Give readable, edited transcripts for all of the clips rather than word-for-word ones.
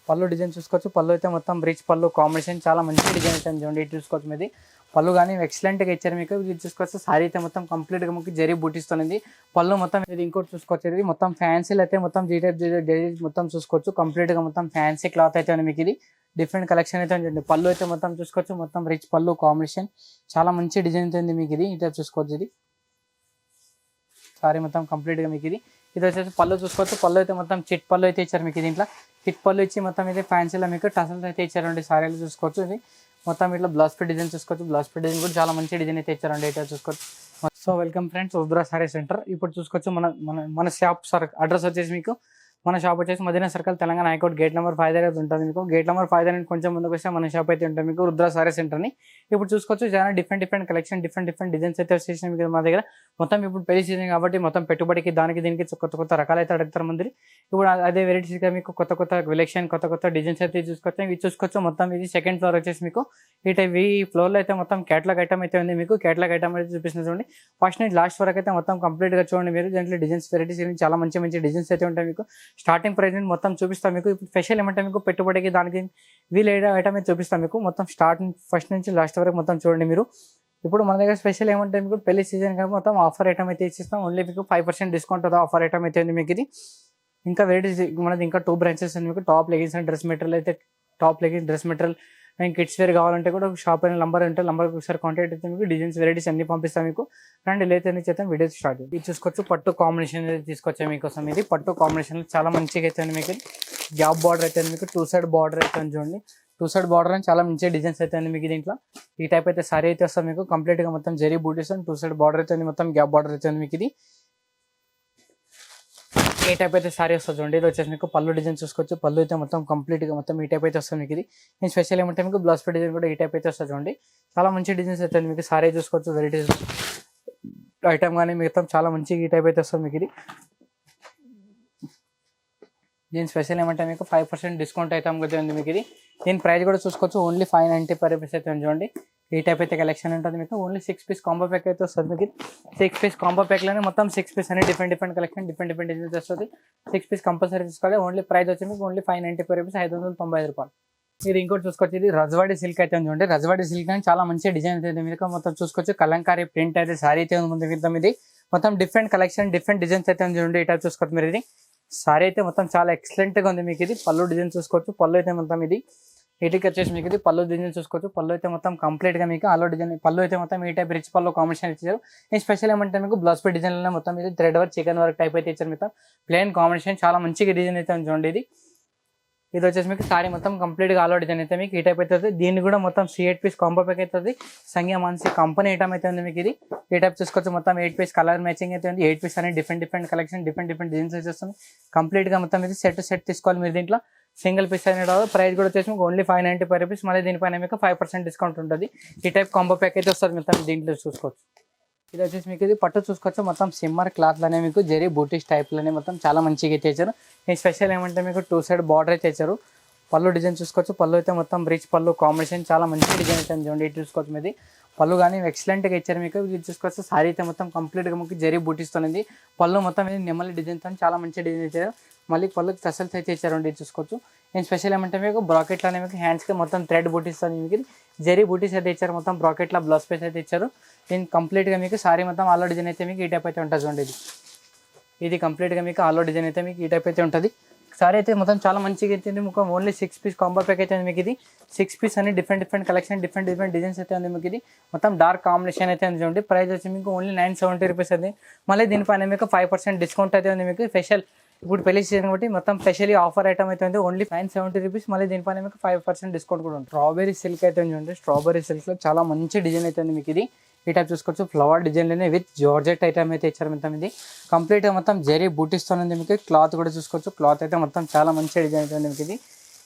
పళ్ళు డిజైన్ చూసుకోవచ్చు. పళ్ళు అయితే మొత్తం రిచ్ పళ్ళు కాంబినేషన్ చాలా మంచి డిజైన్ అయితే చూడండి. ఇది చూసుకోవచ్చు మీది పళ్ళు కానీ ఎక్సలెంట్గా ఇచ్చారు మీకు. ఇది చూసుకోవచ్చు సారీ అయితే మొత్తం కంప్లీట్గా మీకు జరీ బూటిస్తుంది. పళ్ళు మొత్తం ఇది ఇంకోటి చూసుకోవచ్చు. ఇది మొత్తం ఫ్యాన్సీలు అయితే మొత్తం జీ టైప్ మొత్తం చూసుకోవచ్చు. కంప్లీట్గా మొత్తం ఫ్యాన్సీ క్లాత్ అయితే ఉంది మీకు. ఇది డిఫరెంట్ కలెక్షన్ అయితే ఉంటుంది. పళ్ళు అయితే మొత్తం చూసుకోవచ్చు. మొత్తం రిచ్ పళ్ళు కాంబినేషన్ చాలా మంచి డిజైన్ అయితే ఉంది మీకు. ఇది ఈ టైప్ చూసుకోవచ్చు. ఇది సారీ మొత్తం కంప్లీట్గా మీకు ఇది వచ్చేసి పళ్ళు చూసుకోవచ్చు. పళ్ళు అయితే మొత్తం చిట్ పళ్ళు అయితే ఇచ్చారు మీకు. దీంట్లో చిట్ పళ్ళు ఇచ్చి మొత్తం ఇది ఫ్యాన్సీలో మీకు టసల్స్ అయితే ఇచ్చారండి. సారీలు చూసుకోవచ్చు. ఇది మొత్తం ఇట్లా బ్లౌజ్ పీస్ డిజైన్ చూసుకోవచ్చు. బ్లౌజ్ పీస్ డిజైన్ కూడా చాలా మంచి డిజైన్ అయితే ఇచ్చారండి. అయితే చూసుకోవచ్చు. So welcome friends, Rudra sorry centre. ఇప్పుడు చూసుకోవచ్చు మన షాప్ అడ్రస్ వచ్చేసి మీకు మన షాప్ వచ్చేసి Madina circle, Telangana high court, gate number 5 దగ్గర ఉంటుంది మీకు. గేట్ నెంబర్ 5 దగ్గర కొంచెం ముందుకు వస్తే మన షాప్ అయితే ఉంటుంది మీకు, రుద్ర సారీ సెంటర్ని. ఇప్పుడు చూసుకోవచ్చు చాలా డిఫరెంట్ కలెక్షన్, డిఫరెంట్ డిజైన్స్ అయితే వచ్చేసి మీకు మా దగ్గర. మొత్తం ఇప్పుడు పెళ్లి సీజన్ కాబట్టి మొత్తం పెట్టుబడికి దీనికి కొత్త రకాలు అయితే అడుగుతారు మంది. ఇప్పుడు అదే వెరైటీస్గా మీకు కొత్త కలెక్షన్, కొత్త డిజైన్స్ అయితే చూసుకోవచ్చు. ఇవి చూసుకోవచ్చు. మొత్తం ఇది సెకండ్ ఫ్లోర్ వచ్చేసి మీకు ఈ ఫ్లోర్లో అయితే మొత్తం క్యాటలాగ్ ఐటమ్ అయితే ఉంది మీకు. క్యాటలాగ్ ఐటమ్ అయితే చూపిస్తుంది చూడండి. ఫస్ట్ నుంచి లాస్ట్ వరకు అయితే మొత్తం కంప్లీట్గా చూడండి మీరు. దీంట్లో డిజైన్స్ వెరైటీస్ చాలా మంచి డిజైన్స్ అయితే ఉంటాయి మీకు. స్టార్టింగ్ ప్రైస్ మొత్తం చూపిస్తాం మీకు. ఇప్పుడు స్పెషల్ ఏమంటే మీకు పెట్టుబడికి దానికి వీల్ ఐటమ్ అయితే చూపిస్తాం మీకు. మొత్తం ఫస్ట్ నుంచి లాస్ట్ వరకు మొత్తం చూడండి మీరు. ఇప్పుడు మన దగ్గర స్పెషల్ ఏమంటే మీకు పెళ్లి సీజన్ కాబట్టి మొత్తం ఆఫర్ ఐటమ్ అయితే ఇచ్చిస్తాం. ఓన్లీ మీకు 5% డిస్కౌంట్ ఆఫర్ ఐటమ్ అయితే ఉంది మీకు. ఇది ఇంకా వెరైటీస్ మనది ఇంకా 2 బ్రాంచెస్ ఉంది మీకు. Top leggings and dress material అయితే dress material and kids wear కావాలంటే కూడా షాప్ అయిన నంబర్ ఉంటే నంబర్కి ఒకసారి కాంటాక్ట్ అయితే మీకు డిజైన్స్ వెరైటీస్ అన్ని పంపిస్తాం మీకు. రండి లేతే చేద్దాం వీడియో స్టార్ట్. ఇది చూసుకోవచ్చు. పట్టు కాంబినేషన్ అయితే తీసుకొచ్చాం మీకోసం. ఇది పట్టు కాంబినేషన్ చాలా మంచిగా అయితే మీకు. గ్యాప్ బార్డర్ అయితే మీకు 2 సైడ్ బార్డర్ అయితే చూడండి. 2 సైడ్ బార్డర్ అని చాలా మంచి డిజైన్స్ అయితే ఉంది మీకు. దీంట్లో ఈ టైప్ అయితే సారీ అయితే వస్తుంది మీకు. కంప్లీట్గా మొత్తం జరీ బూటీస్ అండ్ 2 సైడ్ బార్డర్ అయితే మొత్తం గ్యాప్ బార్డర్ అయితే ఉంది మీకు. ఇది ఈ టైప్ అయితే సారీ వస్తుంది చూడండి. ఇది వచ్చేసి మీకు పళ్ళు డిజైన్ చూసుకోవచ్చు. పళ్ళు అయితే మొత్తం కంప్లీట్గా మొత్తం ఈ టైప్ అయితే వస్తుంది మీకు. ఇది నేను స్పెషల్ ఏమంటే మీకు బ్లౌజ్ పీస్ డిజైన్ కూడా ఈ టైప్ అయితే వస్తుంది చూడండి. చాలా మంచి డిజైన్స్ అయితే మీకు. సారీ చూసుకోవచ్చు. వెరైటీస్ ఐటమ్ కానీ మొత్తం చాలా మంచి ఈ టైప్ అయితే వస్తుంది మీకు. ఇది దీని స్పెషల్ ఏమంటే మీకు 5% డిస్కౌంట్ అయితే అమ్ముతుంది ఉంది మీకు. ఇది దీని ప్రైస్ కూడా చూసుకోవచ్చు. ఓన్లీ 590 per piece అయితే చూడండి. ఈ టైప్ అయితే కలెక్షన్ ఉంటుంది మీకు. ఓన్లీ 6 పీస్ కాంబో ప్యాక్ అయితే వస్తుంది మీకు. 6 పీస్ కాంబో ప్యాక్లోనే మొత్తం 6 పీస్ అని డిఫరెంట్ కలెక్షన్, డిఫరెంట్ డిజైన్స్ వస్తుంది. 6 పీస్ కంపల్సరీ తీసుకోవాలి. ఓన్లీ ప్రైస్ వచ్చి మీకు ఓన్లీ 590 per piece, 595 రూపాయలు. ఇది ఇంకోటి చూసుకోవచ్చు. ఇది రజవాడి సిల్క్ అయితే చూడండి. రజవాడి సిల్క్ అని చాలా మంచి డిజైన్ అయితే మీకు మొత్తం చూసుకోవచ్చు. కలంకారీ ప్రింట్ అయితే సారీ అయితే ఉంది మీకు. ఇది మొత్తం డిఫరెంట్ కలెక్షన్, డిఫరెంట్ డిజైన్స్ అయితే చూడండి. ఈ టైప్ చూసుకోవచ్చు మీరు. ఇది సారీ అయితే మొత్తం చాలా ఎక్సలెంట్గా ఉంది మీకు. ఇది పళ్ళు డిజైన్ చూసుకోవచ్చు. పళ్ళు అయితే మొత్తం ఇది వీటికి వచ్చేసి మీకు. ఇది పళ్ళు డిజైన్ చూసుకోవచ్చు. పళ్ళు అయితే మొత్తం కంప్లీట్గా మీకు ఆలో డిజైన్. పళ్ళు అయితే మొత్తం ఈ టైప్ రిచ్ పళ్ళు కాంబినేషన్ ఇచ్చారు. ఈ స్పెషల్ ఏమంటే మీకు బ్లౌజ్ పీస్ డిజైన్లో మొత్తం ఇది thread work, chicken work type అయితే ఇచ్చారు. మొత్తం ప్లెయిన్ కాంబినేషన్ చాలా మంచిగా డిజైన్ అయితే చూడండి. ఇది వచ్చేసి మీకు సారీ మొత్తం కంప్లీట్గా ఆలో డిజైన్ అయితే మీకు ఈ టైప్ అయితే. దీన్ని కూడా మొత్తం 8 పీస్ కాంబో ప్యాక్ అవుతుంది. సంఖ్య మంచి కంపెనీ ఐటమ్ అయితే ఉంది మీకు. ఇది ఈ టైప్ చూసుకోవచ్చు. మొత్తం 8 పీస్ కలర్ మ్యాచింగ్ అయితే ఉంది. 8 పీస్ అనేది డిఫరెంట్ కలెక్షన్, డిఫరెంట్ డిజైన్స్ అయితే వస్తుంది. కంప్లీట్గా మొత్తం ఇది సెట్ తీసుకోవాలి మీరు. దీంట్లో సింగిల్ పీస్ అనేది రాదు. ప్రైస్ కూడా వచ్చేసి మీకు ఓన్లీ 590 per piece. మళ్ళీ దీనిపైన మీకు 5% డిస్కౌంట్ ఉంటుంది. ఈ టైప్ కాంబో ప్యాక్ అయితే వస్తుంది మొత్తం. దీంట్లో చూసుకోవచ్చు. ఇది వచ్చేసి మీకు ఇది పట్టు చూసుకోవచ్చు. మొత్తం సిమ్మర్ క్లాత్లోనే మీకు జరీ బూటీస్ టైప్లోనే మొత్తం చాలా మంచిగా అయితే ఇచ్చారు. ఈ స్పెషల్ ఏమంటే మీకు 2 సైడ్ బార్డర్ అయితే ఇచ్చారు. పళ్ళు డిజైన్ చూసుకోవచ్చు. పళ్ళు అయితే మొత్తం రిచ్ పళ్ళు కాంబినేషన్ చాలా మంచి డిజైన్ అయితే చూడండి. ఇది చూసుకోవచ్చు మీది. పళ్ళు కానీ ఎక్సలెంట్గా ఇచ్చారు మీకు. ఇది చూసుకోవచ్చు. సారీ అయితే మొత్తం కంప్లీట్గా మీకు జరీ బూటీస్తుంది. పళ్ళు మొత్తం ఇది నెమలి డిజైన్తో చాలా మంచి డిజైన్ ఇచ్చారు. మళ్ళీ పళ్ళుకి టసల్స్ అయితే ఇచ్చారండి. ఇది చూసుకోవచ్చు. నేను స్పెషల్ ఏమంటే మీకు బ్రాకెట్లోనే మీకు హ్యాండ్స్కి మొత్తం థ్రెడ్ బూటీస్తుంది మీకు. జరీ బూటీస్ అయితే ఇచ్చారు. మొత్తం బ్రాకెట్లో బ్లౌజ్ పీస్ అయితే ఇచ్చారు. దీన్ని కంప్లీట్గా మీకు సారీ మొత్తం ఆలో డిజైన్ అయితే మీకు ఈ టైప్ అయితే ఉంటుంది చూడండి. ఇది కంప్లీట్గా మీకు ఆలో డిజైన్ అయితే మీకు ఈ టైప్ అయితే ఉంటుంది. సారీ అయితే మొత్తం చాలా మంచిగా అయితే మీకు. ఓన్లీ 6 పీస్ కాంబో ప్యాక్ అయితే ఉంది మీకు. ఇది 6 పీస్ అని డిఫరెంట్ కలెక్షన్, డిఫరెంట్ డిజైన్స్ అయితే ఉంది మీకు. ఇది మొత్తం డార్క్ కాంబినేషన్ అయితే ఉంది చూడండి. ప్రైస్ వచ్చి మీకు ఓన్లీ 970 రూపీస్ ఉంది. మళ్ళీ దీనిపైన మీకు 5% డిస్కౌంట్ అయితే ఉంది మీకు. స్పెషల్ ఇప్పుడు పెళ్లి సీజన్ కాబట్టి మొత్తం స్పెషల్లీ ఆఫర్ ఐటమ్ అయితే ఉంది. Only 970 rupees. మళ్ళీ దీనిపైన మీకు 5% డిస్కౌంట్ కూడా ఉంది. స్ట్రాబెరీ సిల్క్ అయితే చూడండి. స్ట్రాబెరీ సిల్క్లో చాలా మంచి డిజైన్ అయితే ఉంది మీకు. ఇది ఈ టైప్ చూసుకోవచ్చు. ఫ్లవర్ డిజైన్లోనే విత్ జార్జెట్ ఐటమ్ అయితే ఇచ్చారు మొత్తం. ఇది కంప్లీట్గా మొత్తం జరీ బూటీస్తో ఉంది మీకు. క్లాత్ కూడా చూసుకోవచ్చు. క్లాత్ అయితే మొత్తం చాలా మంచి డిజైన్ అయితే ఉంది మీకు. ఇది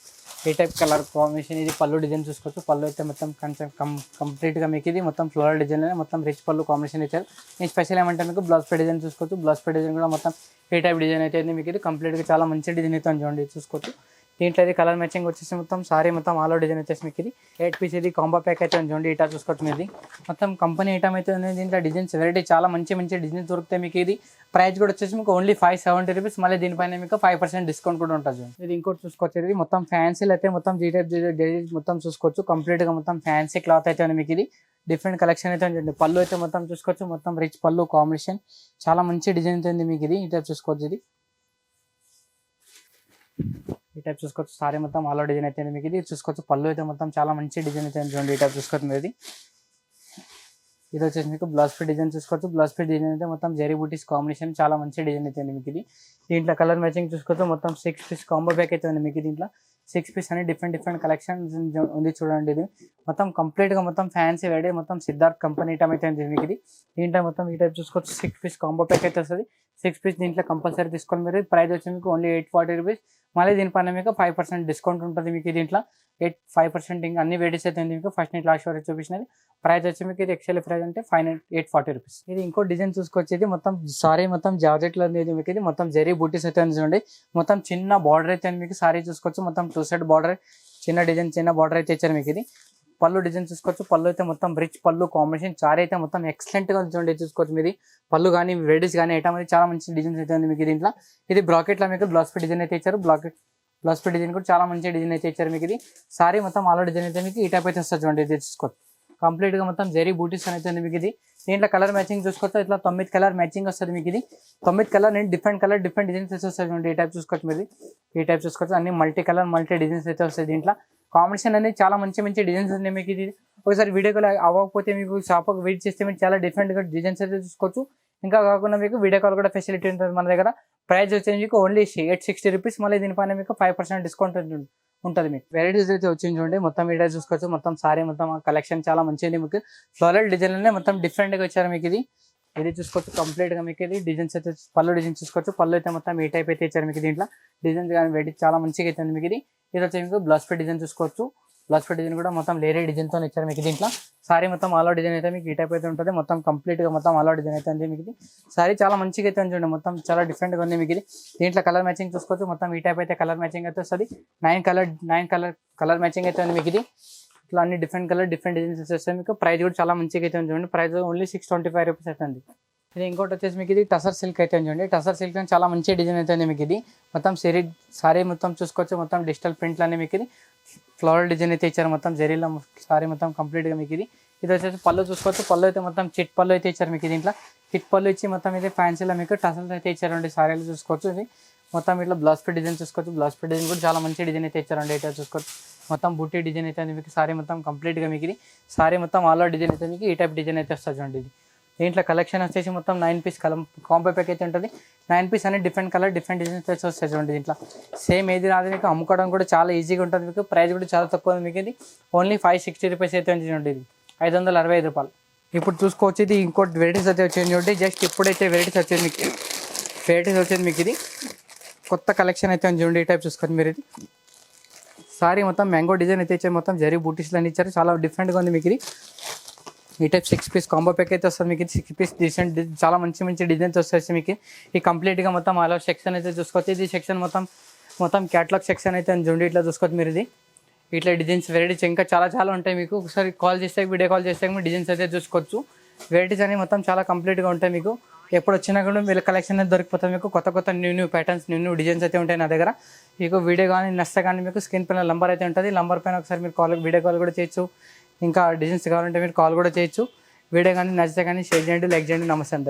ఈ టైప్ కలర్ కాంబినేషన్. ఇది పళ్ళు డిజైన్ చూసుకోవచ్చు. పళ్ళు అయితే మొత్తం కొంచెం కంప్లీట్గా మీకు ఇది మొత్తం ఫ్లోరల్ డిజైన్లోనే మొత్తం రిచ్ పళ్ళు కాంబినేషన్ ఇచ్చారు. ఈ స్పెషల్ ఏమంటే మీకు బ్లౌజ్ పీస్ డిజైన్ చూసుకోవచ్చు. బ్లౌజ్ పీస్ డిజైన్ కూడా మొత్తం ఈ టైప్ డిజైన్ అయితే మీకు. ఇది కంప్లీట్గా చాలా మంచి డిజైన్ అయితే చూడండి. చూసుకోవచ్చు. దీంట్లో ఇది కలర్ మ్యాచింగ్ వచ్చేసి మొత్తం సారీ మొత్తం ఆల్ ఓవర్ డిజైన్ వచ్చేసి మీకు ఇది 8 పీస్ ఇది కాంబో ప్యాక్ అయితే ఉంది చూడండి. ఇటా చూసుకోవచ్చు మీది మొత్తం కంపెనీ ఐటమ్ అయితే ఉంది. దీంట్లో డిజైన్స్ వెరైటీ చాలా మంచి మంచి డిజైన్స్ దొరుకుతాయి మీకు. ఇది ప్రైస్ కూడా వచ్చేసి మీకు ఓన్లీ 570 రూపీస్. మళ్ళీ దీనిపైన మీకు 5% డిస్కౌంట్ కూడా ఉంటుంది. ఇది ఇంకోటి చూసుకోవచ్చు, ఇది మొత్తం ఫ్యాన్సీలు అయితే మొత్తం జీ టైప్ మొత్తం చూసుకోవచ్చు. కంప్లీట్ గా మొత్తం ఫ్యాన్సీ క్లాత్ అయితే ఉంది మీకు. ఇది డిఫరెంట్ కలెక్షన్ అయితే ఉంటుంది. పళ్ళు అయితే మొత్తం చూసుకోవచ్చు, మొత్తం రిచ్ పళ్ళు కాంబినేషన్ చాలా మంచి డిజైన్ అయితే ఉంది మీకు. ఇది ఈ టైప్ చూసుకోవచ్చు, ఇది ఈ టైప్ చూసుకోవచ్చు. సారీ మొత్తం ఆల్ ఓవర్ డిజైన్ అయితే మీకు. ఇది చూసుకోవచ్చు, పళ్ళు అయితే మొత్తం చాలా మంచి డిజైన్ అయితే చూడండి. ఈ టైప్ చూసుకోవచ్చు మీరు. ఇది వచ్చేసి మీకు బ్లౌజ్ పీస్ డిజైన్ చూసుకోవచ్చు. బ్లౌజ్ పీస్ డిజైన్ అయితే మొత్తం జెరీ బూటీస్ కాంబినేషన్ చాలా మంచి డిజైన్ అయితే ఉంది మీకు. ఇది దీంట్లో కలర్ మ్యాచింగ్ చూసుకోవచ్చు. మొత్తం 6 పీస్ కాంబో ప్యాక్ అయితే ఉంది మీకు. దీంట్లో 6 పీస్ అని డిఫరెంట్ కలెక్షన్ ఉంది చూడండి. ఇది మొత్తం కంప్లీట్ గా మొత్తం ఫ్యాన్సీ వెరైటీ మొత్తం సిద్ధార్థ్ కంపెనీ ఐటమ్ అయితే ఉంది మీకు. ఇది దీంట్లో మొత్తం ఈ టైప్ చూసుకోవచ్చు. 6 పీస్ కాంబో ప్యాక్ అయితే వస్తుంది. 6 పీస్ దీంట్లో కంపల్సరీ తీసుకోండి మీరు. ప్రైస్ వచ్చి మీకు ఓన్లీ 840 రూపీస్. మళ్ళీ దీనిపైన మీకు 5% డిస్కౌంట్ ఉంటుంది మీకు. దీంట్లో 5% ఇంకా అన్ని వెరైటీస్ అయితే ఉంది మీకు. ఫస్ట్ నుంచి లాస్ట్ వరకు చూపించినది. ప్రైస్ వచ్చి మీకు ఇది ఎక్సెల్ ప్రైస్ అంటే 840 రూపీస్. ఇది ఇంకో డిజైన్ చూసుకోవచ్చు. ఇది మొత్తం సారీ మొత్తం జార్జెట్ లో ఉంది మీకు. ఇది మొత్తం జెరీ బూటీస్ అయితే ఉంది చూడండి. మొత్తం చిన్న బార్డర్ అయితే మీకు సారీ చూసుకోవచ్చు. మొత్తం 2 సైడ్ బార్డర్ చిన్న డిజైన్ చిన్న బార్డర్ అయితే ఇచ్చారు మీకు. ఇది పళ్ళు డిజైన్ చూసుకోవచ్చు. పళ్ళు అయితే మొత్తం రిచ్ పళ్ళు కాంబినేషన్ సారీ అయితే మొత్తం ఎక్సలెంట్ గా చూడండి. చూసుకోవచ్చు మీరు. పళ్ళు కానీ వెరైటీస్ కానీ ఐటమ్ అయితే చాలా మంచి డిజైన్స్ అయితే ఉంది మీకు. దీంట్లో ఇది బ్రాకెట్ లో మీకు బ్లౌజ్ పీస్ డిజైన్ అయితే ఇచ్చారు. బ్లౌజ్ పీస్ డిజైన్ కూడా చాలా మంచి డిజైన్ అయితే ఇచ్చారు మీకు. ఇది సారీ మొత్తం ఆల్ డిజైన్ అయితే మీకు ఈ టైప్ అయితే వస్తుంది చూడండి. ఇది చూసుకోవచ్చు, కంప్లీట్ గా మొత్తం జెరీ బూటీస్ అయితే ఉంది మీకు. ఇది దీంట్లో కలర్ మ్యాచింగ్ చూసుకోవచ్చు. ఇట్లా 9 కలర్ మ్యాచింగ్ వస్తుంది మీకు. ఇది 9 కలర్ నేను డిఫరెంట్ డిజైన్స్ అయితే వస్తుంది చూడండి. ఈ టైప్ చూసుకోవచ్చు మీరు. ఈ టైప్ చూసుకోవచ్చు. అన్ని మల్టీ కలర్ మల్టీ డిజైన్స్ అయితే వస్తాయి. దీంట్లో కాంబినేషన్ అనేది చాలా మంచి డిజైన్స్ ఉన్నాయి మీకు. ఇది ఒకసారి వీడియో కాల్ అవ్వకపోతే మీకు షాప్కి వెయిట్ చేస్తే మీరు చాలా డిఫరెంట్ గా డిజైన్స్ అయితే చూసుకోవచ్చు. ఇంకా కాకుండా మీకు వీడియో కాల్ కూడా ఫెసిలిటీ ఉంటుంది మన దగ్గర. ప్రైస్ వచ్చేసి మీకు ఓన్లీ 860 రూపీస్. మళ్ళీ దీనిపైన మీకు 5% డిస్కౌంట్ ఉంటుంది మీకు. వెరైటీస్ అయితే వచ్చింది చూడండి. మొత్తం వీడియో చూసుకోవచ్చు. మొత్తం సారీ మొత్తం కలెక్షన్ చాలా మంచిది మీకు. ఫ్లోరల్ డిజైన్ మొత్తం డిఫరెంట్ గా వచ్చారు మీకు. ఇది చూసుకోవచ్చు కంప్లీట్ గా మీకు. ఇది డిజైన్స్ అయితే పళ్ళు డిజైన్ చూసుకోవచ్చు. పళ్ళు అయితే మొత్తం ఈ టైప్ అయితే ఇచ్చారు మీకు. దీంట్లో డిజైన్స్ కానీ వెరైటీ చాలా మంచిగా అయితే ఉంది మీకు. ఇది వచ్చి మీకు బ్లౌజ్ పీస్ డిజైన్ చూసుకోవచ్చు. బ్లౌజ్ పీస్ డిజైన్ కూడా మొత్తం లేరీ డిజైన్ తో ఇచ్చారు మీకు. దీంట్లో సారీ మొత్తం ఆల్ ఓవర్ డిజైన్ అయితే మీకు ఈ టైప్ అయితే ఉంటుంది. మొత్తం కంప్లీట్ గా మొత్తం ఆల్ ఓవర్ డిజైన్ అయితే ఉంది మీకు. సారీ చాలా మంచిగా అయితే చూడండి. మొత్తం చాలా డిఫరెంట్ గా ఉంది మీకు. దీంట్లో కలర్ మ్యాచింగ్ చూసుకోవచ్చు. మొత్తం ఈ టైప్ అయితే కలర్ మ్యాచింగ్ అయితే వస్తుంది. 9 కలర్ మ్యాచింగ్ అయితే ఉంది మీకు. ఇది ఇట్లా అన్ని డిఫరెంట్ డిజైన్స్ వస్తాయి మీకు. ప్రైస్ కూడా చాలా మంచిగా అయితే చూడండి. ప్రైస్ ఓన్లీ 625 రూపీస్ అవుతుంది. ఇది ఇంకోటి వచ్చేసి మీకు. ఇది టసర్ సిల్క్ అయితే చూడండి. టసర్ సిల్క్ అని చాలా మంచి డిజైన్ అయితే ఉంది మీకు. ఇది మొత్తం సారీ మొత్తం చూసుకోవచ్చు. మొత్తం డిజిటల్ ప్రింట్లు అనే మీకు. ఇది ఫ్లవర్ డిజైన్ అయితే ఇచ్చారు. మొత్తం జరీలో సారీ మొత్తం కంప్లీట్ గా మీకు. ఇది వచ్చేసి పళ్ళు చూసుకోవచ్చు. పళ్ళు అయితే మొత్తం చిట్ పళ్ళు అయితే ఇచ్చారు మీకు. దీంట్లో చిట్ పళ్ళు ఇచ్చి మొత్తం ఇది ఫ్యాన్సీలో మీకు టసల్స్ అయితే ఇచ్చారండి. సారీలు చూసుకోవచ్చు. ఇది మొత్తం ఇట్లా బ్లౌజ్ పీస్ డిజైన్ చూసుకోవచ్చు. బ్లౌజ్ పీస్ డిజైన్ కూడా చాలా మంచి డిజైన్ అయితే ఇచ్చారండి. అయితే చూసుకోవచ్చు. మొత్తం బుట్టి డిజైన్ అయితే మీకు. సారీ మొత్తం కంప్లీట్ గా మీకు. ఇది సారీ మొత్తం ఆల్ ఓవర్ డిజైన్ అయితే మీకు ఈ టైప్ డిజైన్ అయితే వస్తుంది చూడండి. ఇది దీంట్లో కలెక్షన్ వచ్చేసి మొత్తం 9 పీస్ కాంబో ప్యాక్ అయితే ఉంటుంది. 9 పీస్ అనేది డిఫరెంట్ డిజైన్స్ అయితే వస్తాయి చూడండి. దీంట్లో సేమ్ ఏది రాదు మీకు. అమ్ముకోవడం కూడా చాలా ఈజీగా ఉంటుంది మీకు. ప్రైస్ కూడా చాలా తక్కువ ఉంది మీకు. ఇది ఓన్లీ 560 రూపీస్ అయితే ఉంది చూడండి. ఇది 565 రూపాయలు. ఇప్పుడు చూసుకోవచ్చు. ఇది ఇంకోటి వెరైటీస్ అయితే వచ్చింది చూడండి. జస్ట్ ఇప్పుడైతే వెరైటీస్ వచ్చేది మీకు. ఇది కొత్త కలెక్షన్ అయితే ఉంది చూడండి. ఈ టైప్ చూసుకోండి మీరు. ఇది సారీ మొత్తం మ్యాంగో డిజైన్ అయితే ఇచ్చారు. మొత్తం జరీ బూటీస్లు అని ఇచ్చారు. చాలా డిఫరెంట్గా ఉంది మీకు. ఇది ఈ టైప్ 6 పీస్ కాంబో ప్యాక్ అయితే వస్తుంది మీకు. 6 పీస్ డిజైన్ చాలా మంచి డిజైన్స్ వస్తాయి మీకు. ఈ కంప్లీట్గా మొత్తం ఆల్ ఓవర్ సెక్షన్ అయితే చూసుకోవచ్చు. ఇది సెక్షన్ మొత్తం క్యాటలాగ్ సెక్షన్ అయితే చూడండి. ఇట్లా చూసుకోవచ్చు మీరు. ఇది ఇట్లా డిజైన్స్ వెరైటీస్ ఇంకా చాలా ఉంటాయి మీకు. ఒకసారి కాల్ చేస్తే వీడియో కాల్ చేస్తే మీరు డిజైన్స్ అయితే చూసుకోవచ్చు. వెరైటీస్ అనేవి మొత్తం చాలా కంప్లీట్గా ఉంటాయి మీకు. ఎప్పుడు వచ్చినా కూడా వీళ్ళ కలెక్షన్ అనేది దొరికిపోతుంది మీకు. కొత్త న్యూ ప్యాటర్న్స్ న్యూ డిజైన్స్ అయితే ఉంటాయి నా దగ్గర. మీకు వీడియో కానీ నచ్చితే కానీ మీకు స్క్రీన్ పైన నంబర్ అయితే ఉంటుంది. నంబర్ పైన ఒకసారి మీరు వీడియో కాల్ కూడా చేయొచ్చు. ఇంకా డిజైన్స్ కావాలంటే మీరు కాల్ కూడా చేయొచ్చు. వీడియో కానీ నచ్చితే కానీ షేర్ చేయండి, లైక్ చేయండి. నమస్తే అందరికీ.